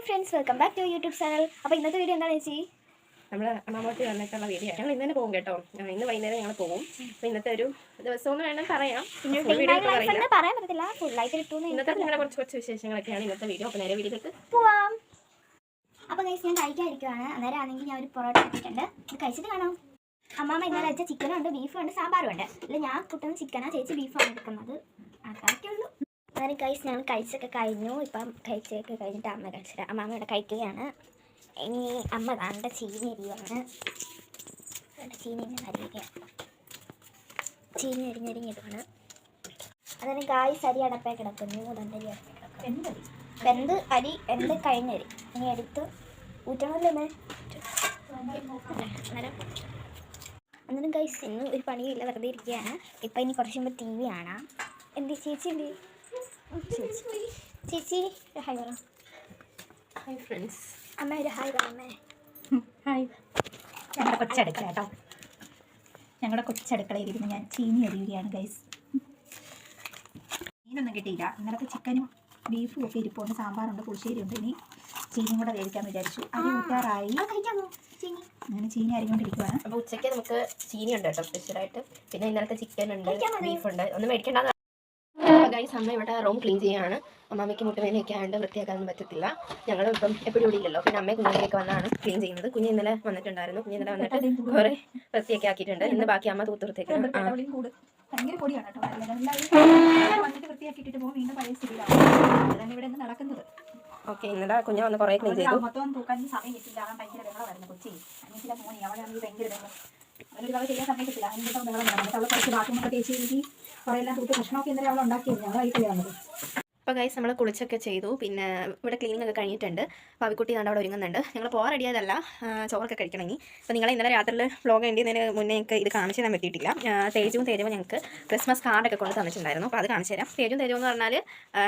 Friends, welcome back to YouTube channel. അപ്പോൾ ഇന്നത്തെ video എന്താണെന്ന് വെച്ചാൽ നമ്മൾ അമ്മാമോട്ട് വന്നിട്ടുള്ള വീഡിയോ ഞങ്ങൾ ഇന്ന് തന്നെ പോകും കേട്ടോ. ഇന്ന് വൈകുന്നേരം ഞങ്ങൾ പോകും. അപ്പോൾ ഇന്നത്തെ ഒരു ദിവസം എന്ന് വേണം പറയാം. പറയാൻ പറ്റത്തില്ല, ഫുള്ളായിട്ട് കിട്ടുന്നു. ഇന്നത്തെ ഞങ്ങളുടെ കുറച്ച് വിശേഷങ്ങളൊക്കെയാണ് ഇന്നത്തെ വീഡിയോ. അപ്പോൾ നേരെ വീഡിയോയിലേക്ക് പോവാം. അപ്പോൾ ഗൈസ്, ഞാൻ കഴിക്കാതിരിക്കുകയാണ്. അന്നേരം ആണെങ്കിൽ ഞാൻ ഒരു പൊറോട്ട എടുത്തിട്ടുണ്ട്. ഇത് കഴിച്ചിട്ട് കാണാം. അമ്മാമ്മ ഇന്നലെ വെച്ച ചിക്കനും ഉണ്ട്, ബീഫും ഉണ്ട്, സാമ്പാറും ഉണ്ട്. അല്ല, ഞാൻ കുട്ടുന്ന ചിക്കനാണ്, ചേച്ചി ബീഫാണ് എടുക്കുന്നത്. അതൊക്കെ ഉള്ളൂ. അന്നേരം ഗൈസ്, ഞങ്ങൾ കഴിച്ചൊക്കെ കഴിഞ്ഞു. ഇപ്പം കഴിച്ചൊക്കെ കഴിഞ്ഞിട്ട് അമ്മ കഴിച്ചിട്ട് അമ്മാമ്മ ഇവിടെ കഴിക്കുകയാണ്. ഇനി അമ്മ കണ്ട ചീനി അരിയാണ്. ചീനി അരിഞ്ഞതാണ്. അതിന് ഗായ്സ് അരി അടപ്പേ കിടക്കുന്നു. അരി വെന്ത് അരി എന്ത് കഴിഞ്ഞരി ഇനി എടുത്ത് ഊറ്റണമല്ലേ. അന്നേരം ഗായ്സ് ഇന്ന് ഒരു പണിയില്ല, വെറുതെ ഇരിക്കുകയാണ്. ഇപ്പം ഇനി കുറച്ച് മുമ്പ് TV കാണാം. എന്ത് ചേച്ചി ഉണ്ട്? ചേച്ചി ഹായ് പറ. Hi friends. അമ്മ ഒരു ഹായ് പറഞ്ഞേ. ഹായ്. ഞങ്ങളുടെ കൊച്ചടുക്കള കേട്ടോ. ഞങ്ങളുടെ കൊച്ചടുക്കളയിൽ ഇരുന്ന് ഞാൻ ചീനി അരിയുകയാണ് ഗൈസ്. മീനൊന്നും കിട്ടിയില്ല. ഇന്നലത്തെ ചിക്കനും ബീഫും ഒക്കെ ഇരിപ്പുണ്ട്, സാമ്പാറുണ്ട്, പുളിശ്ശേരി ഉണ്ട്. ഇനി ചീനിയും കൂടെ വേവിക്കാമെന്ന് വിചാരിച്ചു. അരി കൂട്ടാറായി. അങ്ങനെ ചീനി അരിഞ്ഞുകൊണ്ടിരിക്കുകയാണ്. അപ്പോൾ ഉച്ചയ്ക്ക് നമുക്ക് ചീനി ഉണ്ട് കേട്ടോ, സ്പെഷ്യലായിട്ട്. പിന്നെ ഇന്നലത്തെ ചിക്കൻ ഉണ്ട്, ബീഫുണ്ട്. ഒന്നും മേടിക്കേണ്ട ഗൈസ്. അമ്മ ഇവിടെ റൂം ക്ലീൻ ചെയ്യുകയാണ്. അമ്മയ്ക്ക് മുട്ടുവേനയൊക്കെ ആയതുകൊണ്ട് വൃത്തിയാക്കാനൊന്നും പറ്റത്തില്ല. ഞങ്ങൾ ഇപ്പം എപ്പോഴും ഇവിടെ ഇല്ലല്ലോ. പിന്നെ അമ്മയെ കുഞ്ഞിലേക്ക് വന്നാണ് ക്ലീൻ ചെയ്യുന്നത്. കുഞ്ഞ് ഇന്നലെ വന്നിട്ടുണ്ടായിരുന്നു. കുഞ്ഞ് ഇന്നലെ വന്നിട്ട് കുറേ വൃത്തിയൊക്കെ ആക്കിയിട്ടുണ്ട്. ഇന്ന് ബാക്കി അമ്മ തൂത്തുവൃത്തിയൊക്കെ ഭയങ്കര പൊടിയാണ് കേട്ടോ. വന്നിട്ട് വൃത്തിയാക്കിയിട്ട് പോകും, വീണ്ടും പഴയ സ്ഥിതിയിലാണ്. അതാണ് ഇവിടെ നിന്ന് നടക്കുന്നത്. ഓക്കെ, ഇന്നലെ കുഞ്ഞ് വന്ന് കുറേ ക്ലീൻ ചെയ്തു. മൊത്തം തൂക്കാൻ സമയം കിട്ടില്ല. അവൻ ഭയങ്കര വെള്ളമായിരുന്നു കൊച്ചി. അനിയത്തിലെ മോനി അവനാണെങ്കിൽ ഭയങ്കര വെള്ളം. അവനൊരു കവ ചെയ്യാൻ സമ്മതിക്കത്തില്ല. അതിൻ്റെ വെള്ളം വേണം. അവളെ കുറച്ച് ബാത്റൂമൊക്കെ തേച്ച് എഴുതി കുറേ എല്ലാം തൂത്ത് ഭക്ഷണമൊക്കെ ഇന്നലെ അവൾ ഉണ്ടാക്കിയത്. ഞങ്ങളായിട്ടല്ലേ വന്നത്. അപ്പോൾ ഗൈസ്, നമ്മൾ കുളിച്ചൊക്കെ ചെയ്തു. പിന്നെ ഇവിടെ ക്ലീനിങ് ഒക്കെ കഴിഞ്ഞിട്ടുണ്ട്. പവിക്കുട്ടി കണ്ട് അവിടെ ഒരുങ്ങുന്നുണ്ട്. ഞങ്ങൾ പോകാൻ റെഡിയായതല്ല, ചോറൊക്കെ കഴിക്കണമെങ്കിൽ. അപ്പോൾ നിങ്ങളെ ഇന്നലെ രാത്രിയിൽ വ്ലോഗ് ചെയ്യുന്നതിന് മുന്നേ എനിക്ക് ഇത് കാണിച്ചു തരാൻ പറ്റിയിട്ടില്ല. തേജുവും ഞങ്ങൾക്ക് ക്രിസ്മസ് കാർഡൊക്കെ കൊണ്ട് തന്നിട്ടുണ്ടായിരുന്നു. അപ്പോൾ അത് കാണിച്ചു തരാം. തേജു എന്ന് പറഞ്ഞാൽ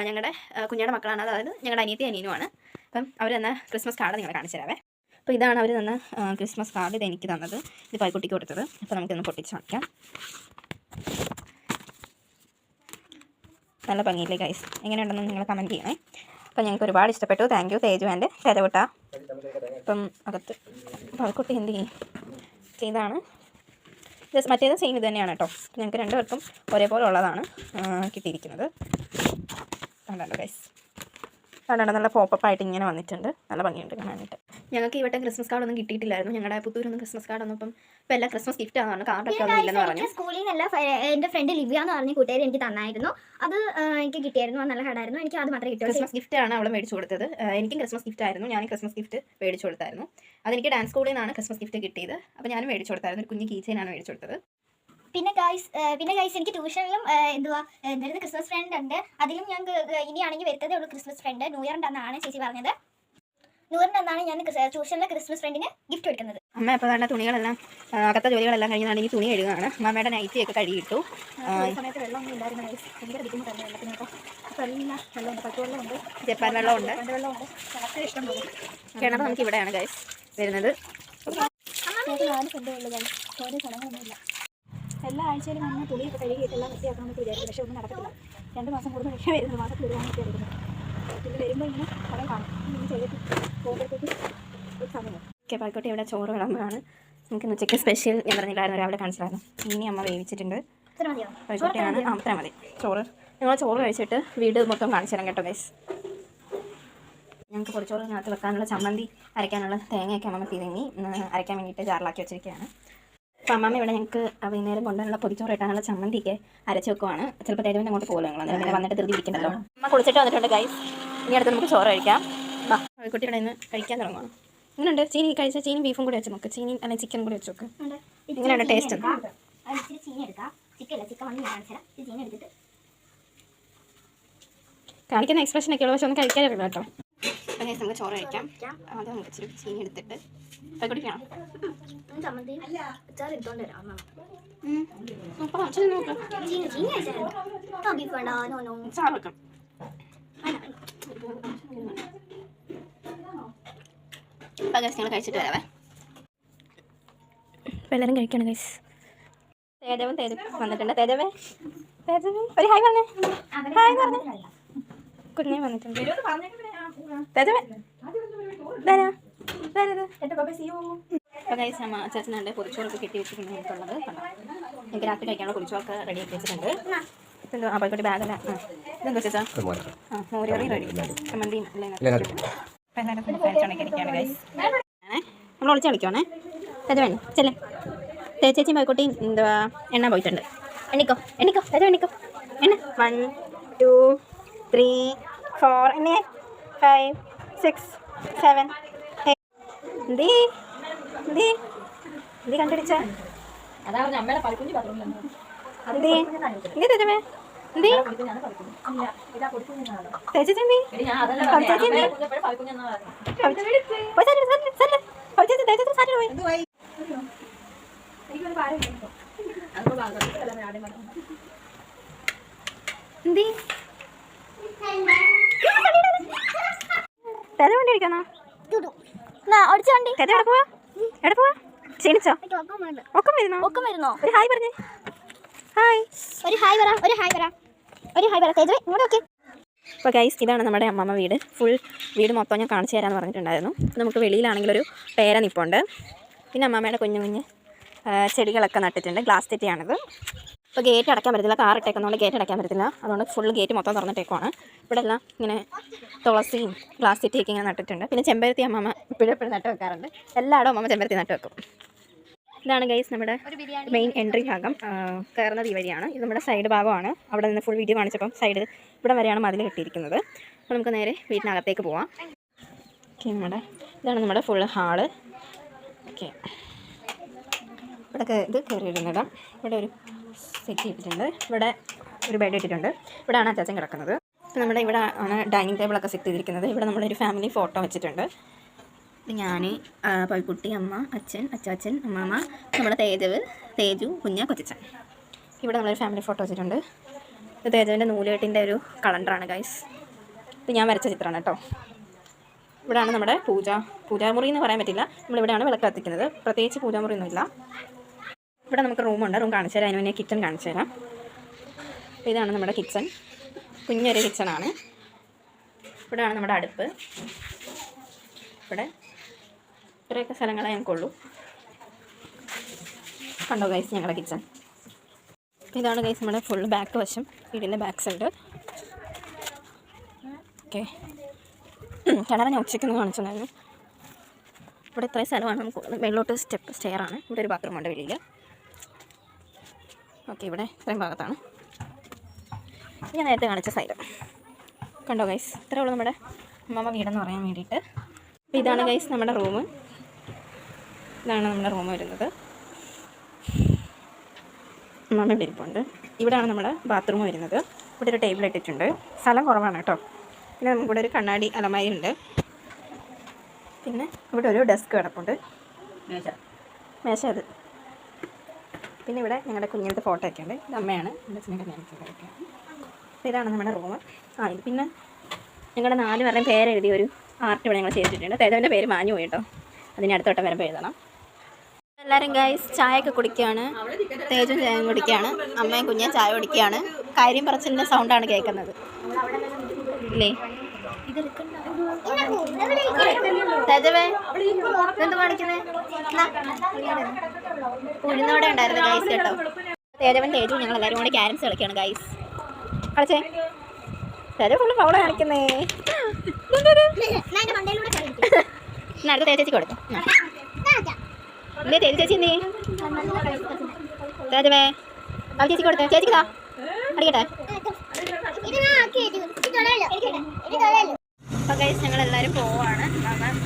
ഞങ്ങളുടെ കുഞ്ഞയുടെ മക്കളാണ്. അതായത് ഞങ്ങളുടെ അനിയനുമാണ്. അപ്പം അവർ തന്ന ക്രിസ്മസ് കാർഡ് നിങ്ങളെ കാണിച്ചു തരാവേ. അപ്പോൾ ഇതാണ് അവർ തന്ന ക്രിസ്മസ് കാർഡ്. ഇത് എനിക്ക് തന്നത്, ഇത് പവിക്കുട്ടിക്ക് കൊടുത്തത്. അപ്പോൾ നമുക്കൊന്ന് പൊട്ടിച്ച് കാണിക്കാം. നല്ല ഭംഗിയില്ലേ ഗൈസ്? എങ്ങനെയുണ്ടെന്ന് നിങ്ങൾ കമൻറ്റ് ചെയ്യണേ. അപ്പോൾ ഞങ്ങൾക്ക് ഒരുപാട് ഇഷ്ടപ്പെട്ടു. Thank you Teju and Tejakutta. അപ്പം അകത്ത് പവിക്കുട്ടി എന്ത് ചെയ്താണ് മറ്റേത് സെയിം ഇത് തന്നെയാണ് കേട്ടോ. ഞങ്ങൾക്ക് രണ്ടുപേർക്കും ഒരേപോലെ ഉള്ളതാണ് കിട്ടിയിരിക്കുന്നത്. കണ്ടോ ഗൈസ്? കണ്ടോ, നല്ല പോപ്പപ്പായിട്ട് ഇങ്ങനെ വന്നിട്ടുണ്ട്. നല്ല ഭംഗിയുണ്ട് കാണാനായിട്ട്. ഞങ്ങൾക്ക് ഈ വട്ടം ക്രിസ്മസ് കാർഡൊന്നും കിട്ടിയിട്ടില്ലായിരുന്നു. ഞങ്ങളുടെ പുത്തൂരൊന്നും ക്രിസ്മസ് കാർഡൊന്നും ഇപ്പം എല്ലാം ക്രിസ്മസ് ഗിഫ്റ്റ് ആണെന്ന് പറഞ്ഞു. കാർഡൊക്കെ ഒന്നും ഇല്ലെന്ന് പറഞ്ഞു. സ്കൂളിൽ നിന്നല്ല, എൻ്റെ ഫ്രണ്ട് ലിവ്യ എന്ന് പറഞ്ഞ കൂട്ടുകാർ എനിക്ക് തന്നായിരുന്നു. അത് എനിക്ക് കിട്ടിയായിരുന്നു. നല്ല കാർഡായിരുന്നു. എനിക്ക് അത് മാത്രമേ കിട്ടുള്ളൂ. ക്രിസ്മസ് ഗിഫ്റ്റ് ആണ് അവൾ മേടിച്ചു കൊടുത്തത്. എനിക്കും ക്രിസ്മസ് ഗിഫ്റ്റ് ആയിരുന്നു. ഞാൻ ക്രിസ്മസ് ഗിഫ്റ്റ് മേടിച്ചു കൊടുത്തായിരുന്നു. അതെനിക്ക് ഡാൻസ് സ്കൂളിൽ നിന്നാണ് ക്രിസ്മസ് ഗിഫ്റ്റ് കിട്ടിയത്. അപ്പോൾ ഞാനും മേടിച്ചു കൊടുത്തായിരുന്നു. ഒരു കുഞ്ഞ് കീച്ചേനാണ് മേടിച്ചു കൊടുത്തത്. പിന്നെ ഗൈസ് എനിക്ക് ട്യൂഷനിലും എന്തായിരുന്നു ക്രിസ്മസ് ഫ്രണ്ട് ഉണ്ട്. അതിലും ഞാൻ ഇനിയാണെങ്കിൽ വരുത്തതേ ഉള്ളൂ ക്രിസ്മസ് ഫ്രണ്ട്. ന്യൂ ഇയറിൻ്റെ അന്നാണ് ചേച്ചി പറഞ്ഞത്. ന്യൂ ഇയറിൻ്റെ അന്നാണ് ഞാൻ ട്യൂഷനിലെ ക്രിസ്മസ് ഫ്രണ്ടിന് ഗിഫ്റ്റ് കൊടുക്കുന്നത്. അമ്മ ഇപ്പോൾ വേണ്ട തുണികളെല്ലാം അകത്തെ ജോലികളെല്ലാം കഴിഞ്ഞാണെങ്കിൽ തുണി കഴുകുകയാണ്. അമ്മയുടെ നൈറ്റിയൊക്കെ കഴുകിയിട്ടു. സമയത്ത് വെള്ളമൊന്നും ഇല്ലായിരുന്നു ഗൈസ്. ഭയങ്കര ബുദ്ധിമുട്ടായിരുന്നു വെള്ളത്തിന് കേട്ടോ. അപ്പോൾ എല്ലാം വെള്ളമുണ്ട്, പട്ടുവെള്ളമുണ്ട്, ജപ്പാൻ വെള്ളമുണ്ട്, വെള്ളമുണ്ട്. കിണറ്റ് ഇഷ്ടം പോലെ. കിണർ നമുക്ക് ഇവിടെയാണ് ഗൈസ് വരുന്നത്. 4 സെൻറ്റേ ഉള്ളൂ ഗൈസ്. ഓരോ സ്ഥലങ്ങളൊന്നുമില്ല. എല്ലാ ആഴ്ചയിലും നമ്മൾ തുണിയൊക്കെ കഴുകിയിട്ട് എല്ലാം വൃത്തിയാക്കണമെന്നൊക്കെ വിചാരിക്കും. പക്ഷേ ഒന്നും നടക്കത്തില്ല. 2 മാസം കൂടുതൽ കഴിക്കാൻ വരുന്നത്, മാസത്തിൽ ഒരു തവണയൊക്കെ വരുന്നത്. പിന്നെ വരുമ്പോൾ ഇങ്ങനെ കുറേ കാണും. ഇങ്ങനെ ചെയ്തിട്ട് പോകുമ്പോഴത്തേക്ക് ഒരു സമയം. ഓക്കെ, പാൽക്കോട്ടെ ഇവിടെ ചോറ് വിളമ്പാണ്. നമുക്ക് ഉച്ചയ്ക്ക് സ്പെഷ്യൽ ഞാൻ പറഞ്ഞില്ലായിരുന്നു, രാവിലെ കാണിച്ചില്ലായിരുന്നു. ഇനി അമ്മ വേവിച്ചിട്ടുണ്ട്. പാൽക്കോട്ടയാണ്. അത്ര മതി ചോറ്. ഞങ്ങൾ ചോറ് കഴിച്ചിട്ട് വീട് മൊത്തം കാണിച്ചു തരാം കേട്ടോ ഗൈസ്. ഞങ്ങൾക്ക് പൊടിച്ചോറിനകത്ത് വെക്കാനുള്ള ചമ്മന്തി അരയ്ക്കാനുള്ള തേങ്ങയൊക്കെ അമ്മ തിരിങ്ങി അരയ്ക്കാൻ വേണ്ടിയിട്ട് ജാറിലാക്കി വെച്ചിരിക്കുകയാണ്. അപ്പോൾ അമ്മമ്മ ഇവിടെ ഞങ്ങൾക്ക് വൈകുന്നേരം കൊണ്ടുള്ള പൊടിച്ചോറ് ഇട്ടാനുള്ള ചമ്മന്തിക്ക് അരച്ച് വെക്കുവാണ്. ചിലപ്പോൾ തേജുവിൻ്റെ അങ്ങോട്ട് പോകുമല്ലോ ഞങ്ങൾ, അന്നേരം വന്നിട്ട് ധൃതി ഇരിക്കണ്ടല്ലോ. അമ്മ കുളിച്ചിട്ട് വന്നിട്ടുണ്ട് ഗൈസ്. ഇനി അടുത്ത് നമുക്ക് ചോറ് കഴിക്കാം. കുട്ടിയുടെ ഇന്ന് കഴിക്കാൻ തുടങ്ങുകയാണ്. ഇങ്ങനെയുണ്ട് ചീനി കഴിച്ച ചീനി ബീഫും കൂടി വെച്ച് നോക്ക്. ചീനി അല്ലെങ്കിൽ ചിക്കൻ കൂടി വെച്ച് നോക്ക്. ഇങ്ങനെയുണ്ട് ടേസ്റ്റ്. കാണിക്കുന്ന എക്സ്പ്രഷനൊക്കെ ഉള്ളൂ, പക്ഷെ ഒന്നും കഴിക്കാറില്ല കേട്ടോ. അപ്പം നമുക്ക് ചോറ് കഴിക്കാം. ആദ്യം നമുക്ക് ഇച്ചിരി ചീനി എടുത്തിട്ട് കുടിക്കണം. സൂപ്പർ ചാറ് വെക്കാം. അപ്പം ഗൈസ് ഞങ്ങൾ കഴിച്ചിട്ട് വരാവേ. അപ്പം എല്ലാവരും കഴിക്കണം ഗൈസ്. തേജവും വന്നിട്ടുണ്ട്. തേജവേ ഒരു ഹായ് പറഞ്ഞേ. ഹായ് പറഞ്ഞേ. കുഞ്ഞേ വന്നിട്ടുണ്ട്. തേജവേ അപ്പോൾ ഗൈസ് അമ്മ അച്ചാച്ചനുണ്ട് പൊതിച്ചോറൊക്കെ കെട്ടി വെച്ചിട്ടുണ്ട് നമുക്കുള്ളത്. എനിക്ക് രാത്രി കഴിക്കാനുള്ള പൊതിച്ചോറൊക്കെ റെഡി ആക്കി വെച്ചിട്ടുണ്ട്. ഇതെന്തോ അപ്പോഴത്തെ ബാഗല്ല. ഇതെന്താ ചേച്ചാ? മോരുകറി റെഡി, ചമ്മന്തിയും എല്ലാം അപ്പോൾ എല്ലാവരും കഴിച്ചോണ്ടിരിക്കുകയാണ് ഗൈസ്. നമ്മൾ ഒളിച്ച് കളിക്കുവാണേ. അത് വേണം ചെല്ലേ. ചേച്ചിയും പോയിക്കോട്ടിയും എന്തുവാ എണ്ണ പോയിട്ടുണ്ട്. എണ്ണിക്കോ അത് എണ്ണിക്കോ. എണ്ണ 1 2 3 4 എണ്ണേ 5 6 7 8. എന്തീ കണ്ടുപിടിച്ച വണ്ടി അടിക്കാന്നോ? എവിടെ പോവാ? ക്ഷീണിച്ചോ? ഒക്കം വരുന്നോ? ഒരു ഹായ് പറഞ്ഞേ. അപ്പോൾ ഗൈസ് ഇതാണ് നമ്മുടെ അമ്മമ്മ വീട്. ഫുൾ വീട് മൊത്തം ഞാൻ കാണിച്ചു തരാമെന്ന് പറഞ്ഞിട്ടുണ്ടായിരുന്നു. നമുക്ക് വെളിയിലാണെങ്കിലൊരു പേര നിപ്പുണ്ട്. പിന്നെ അമ്മമ്മയുടെ കുഞ്ഞു ചെടികളൊക്കെ നട്ടിട്ടുണ്ട്. ഗ്ലാസ് തെറ്റിയാണിത്. അപ്പോൾ ഗേറ്റ് അടയ്ക്കാൻ പറ്റത്തില്ല, കാർ ഇട്ടേക്കുന്നതുകൊണ്ട് ഗേറ്റ് അടയ്ക്കാൻ പറ്റത്തില്ല. അതുകൊണ്ട് ഫുൾ ഗേറ്റ് മൊത്തം തുറന്നിട്ടേക്കുവാണ്. ഇവിടെ എല്ലാം ഇങ്ങനെ തുളസിയും ഗ്ലാസ് തെറ്റിയൊക്കെ ഇങ്ങനെ നട്ടിട്ടുണ്ട്. പിന്നെ ചെമ്പരത്തി അമ്മമ്മ എപ്പോഴും നട്ട് വെക്കാറുണ്ട്. എല്ലായിടും അമ്മമ്മ ചെമ്പരത്തി നട്ട് വെക്കും. ഇതാണ് ഗൈസ് നമ്മുടെ മെയിൻ എൻട്രി ഭാഗം. കയറുന്നത് ഈ വഴിയാണ്. ഇത് നമ്മുടെ സൈഡ് ഭാഗമാണ്. അവിടെ നിന്ന് ഫുൾ വീഡിയോ കാണിച്ചപ്പം സൈഡ് ഇവിടെ വരെയാണ് മതിൽ കെട്ടിയിരിക്കുന്നത്. അപ്പോൾ നമുക്ക് നേരെ വീട്ടിനകത്തേക്ക് പോവാം. ഓക്കെ, ഇതാണ് നമ്മുടെ ഫുൾ ഹാള്. ഓക്കെ, ഇവിടെ ഇത് കയറി ഇടുന്നിടം. ഇവിടെ ഒരു സെറ്റ് ഇട്ടിട്ടുണ്ട്. ഇവിടെ ഒരു ബെഡ് ഇട്ടിട്ടുണ്ട്. ഇവിടെയാണ് അച്ചാച്ചൻ കിടക്കുന്നത്. അപ്പോൾ നമ്മുടെ ഇവിടെ ആണ് ഡൈനിങ് ടേബിളൊക്കെ സെറ്റ് ചെയ്തിരിക്കുന്നത്. ഇവിടെ നമ്മളൊരു ഫാമിലി ഫോട്ടോ വെച്ചിട്ടുണ്ട്. ഞാൻ, പൈക്കുട്ടി, അമ്മ, അച്ഛൻ, അച്ചാച്ചൻ, അമ്മാമ്മ, നമ്മുടെ തേജു, കുഞ്ഞ, കൊച്ചൻ. ഇവിടെ നമ്മളൊരു ഫാമിലി ഫോട്ടോ വെച്ചിട്ടുണ്ട്. ഇത് തേജുവിൻ്റെ നൂലുകെട്ടിൻ്റെ ഒരു കളണ്ടറാണ് ഗൈസ്. ഇത് ഞാൻ വരച്ച ചിത്രമാണ് കേട്ടോ. ഇവിടെയാണ് നമ്മുടെ പൂജാമുറി എന്ന് പറയാൻ പറ്റില്ല. നമ്മളിവിടെയാണ് വിളക്ക് കത്തിക്കുന്നത്. പ്രത്യേകിച്ച് പൂജാമുറിയൊന്നുമില്ല. ഇവിടെ നമുക്ക് റൂമുണ്ട്. റൂം കാണിച്ചു തരാം. അതിന് മുന്നേ കിച്ചൺ കാണിച്ചു തരാം. അപ്പോൾ ഇതാണ് നമ്മുടെ കിച്ചൺ. കുഞ്ഞൊരു കിച്ചണാണ്. ഇവിടെയാണ് നമ്മുടെ അടുപ്പ്. ഇവിടെ ഇത്രയൊക്കെ സ്ഥലങ്ങളെ ഞങ്ങൾക്കുള്ളൂ. കണ്ടോ ഗൈസ് ഞങ്ങളുടെ കിച്ചൺ. ഇതാണ് ഗൈസ് നമ്മുടെ ഫുൾ ബാക്ക് വശം, വീടിൻ്റെ ബാക്ക് സൈഡ്. ഓക്കെ, കിണർ ഞാൻ ഉച്ചയ്ക്കൊന്ന് കാണിച്ചിട്ടുണ്ടായിരുന്നു. ഇവിടെ ഇത്രയും സ്ഥലമാണ് നമുക്കുള്ളത്. വെള്ളോട്ട് സ്റ്റെയറാണ്. ഇവിടെ ഒരു ബാത്റൂമുണ്ട് വെളിയിൽ. ഓക്കെ, ഇവിടെ ഇത്രയും ഭാഗത്താണ് ഞാൻ നേരത്തെ കാണിച്ച സൈഡ്. കണ്ടോ ഗൈസ്, ഇത്രയേ ഉള്ളൂ നമ്മുടെ അമ്മമ്മ വീടെന്ന് പറയാൻ വേണ്ടിയിട്ട്. അപ്പോൾ ഇതാണ് ഗൈസ് നമ്മുടെ റൂം. ഇതാണ് നമ്മുടെ റൂം വരുന്നത്. അമ്മമ്മ ഇവിടെ ഇരിപ്പുണ്ട്. ഇവിടെയാണ് നമ്മുടെ ബാത്റൂം വരുന്നത്. ഇവിടെ ഒരു ടേബിൾ ഇട്ടിട്ടുണ്ട്. സ്ഥലം കുറവാണ് കേട്ടോ. പിന്നെ ഇവിടെ ഒരു കണ്ണാടി അലമാരി ഉണ്ട്. പിന്നെ ഇവിടെ ഒരു ഡെസ്ക് കിടപ്പുണ്ട്, മേശ അത്. പിന്നെ ഇവിടെ ഞങ്ങളുടെ കുഞ്ഞിൻ്റെ ഫോട്ടോ ഒക്കെ ഉണ്ട്. ഇത് അമ്മയാണ്, എൻ്റെ അച്ഛൻ്റെ കല്യാണത്തിൻ്റെ. അപ്പോൾ ഇതാണ് നമ്മുടെ റൂം. ഇത് പിന്നെ ഞങ്ങളുടെ 4 പേരുടെയും പേരെഴുതിയ ഒരു ആർട്ട് ഇവിടെ ഞങ്ങൾ ചെയ്തിട്ടുണ്ട്. തേജവിൻ്റെ പേര് മാഞ്ഞു പോയി കേട്ടോ. അതിന് അടുത്തോട്ടം വരുമ്പോൾ എഴുതണം. എല്ലാവരും ഗൈസ് ചായയൊക്കെ കുടിക്കുകയാണ്. തേജും ചായ കുടിക്കുകയാണ്. അമ്മയും കുഞ്ഞും ചായ കുടിക്കുകയാണ്. കാര്യം പറച്ചിലിൻ്റെ സൗണ്ടാണ് കേൾക്കുന്നത് ഇല്ലേ? തേജവേ എന്ത് കാണിക്കുന്നത്? ഉഴുന്നോടെ ഉണ്ടായിരുന്നു ഗൈസ് കേട്ടോ. തേജവൻ തേജു ഞങ്ങൾ എല്ലാവരും കൂടി ക്യാരംസ് കളിക്കുകയാണ് ഗൈസ്. കളിച്ചേ. തേജ ഫുള്ള് പൗള കാണിക്കുന്നേ. അടുത്ത തേജേച്ചി കൊടുക്കും. എന്തേ തേജ് ചേച്ചി എന്തേ? തേജവേ അവ ചേച്ചി കൊടുത്തേ. ചേച്ചിക്കാ അടിക്കട്ടെ. അപ്പോൾ ഗൈസ് ഞങ്ങളെല്ലാവരും പോവാണ്.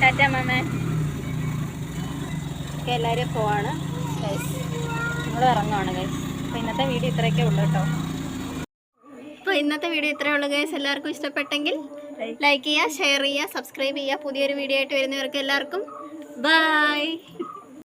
ടാറ്റ മാമേ. ഓക്കെ, എല്ലാവരും പോവാണ് ഗൈസ്. ഞങ്ങൾ ഇറങ്ങുവാണ് ഗൈസ്. അപ്പോൾ ഇന്നത്തെ വീഡിയോ ഇത്രയൊക്കെ ഉള്ളൂ കേട്ടോ. അപ്പോൾ ഇന്നത്തെ വീഡിയോ ഇത്രയേ ഉള്ളൂ ഗൈസ്. എല്ലാവർക്കും ഇഷ്ടപ്പെട്ടെങ്കിൽ ലൈക്ക് ചെയ്യുക, ഷെയർ ചെയ്യുക, സബ്സ്ക്രൈബ് ചെയ്യുക. പുതിയൊരു വീഡിയോ ആയിട്ട് വരുന്നവർക്ക് എല്ലാവർക്കും ബൈ.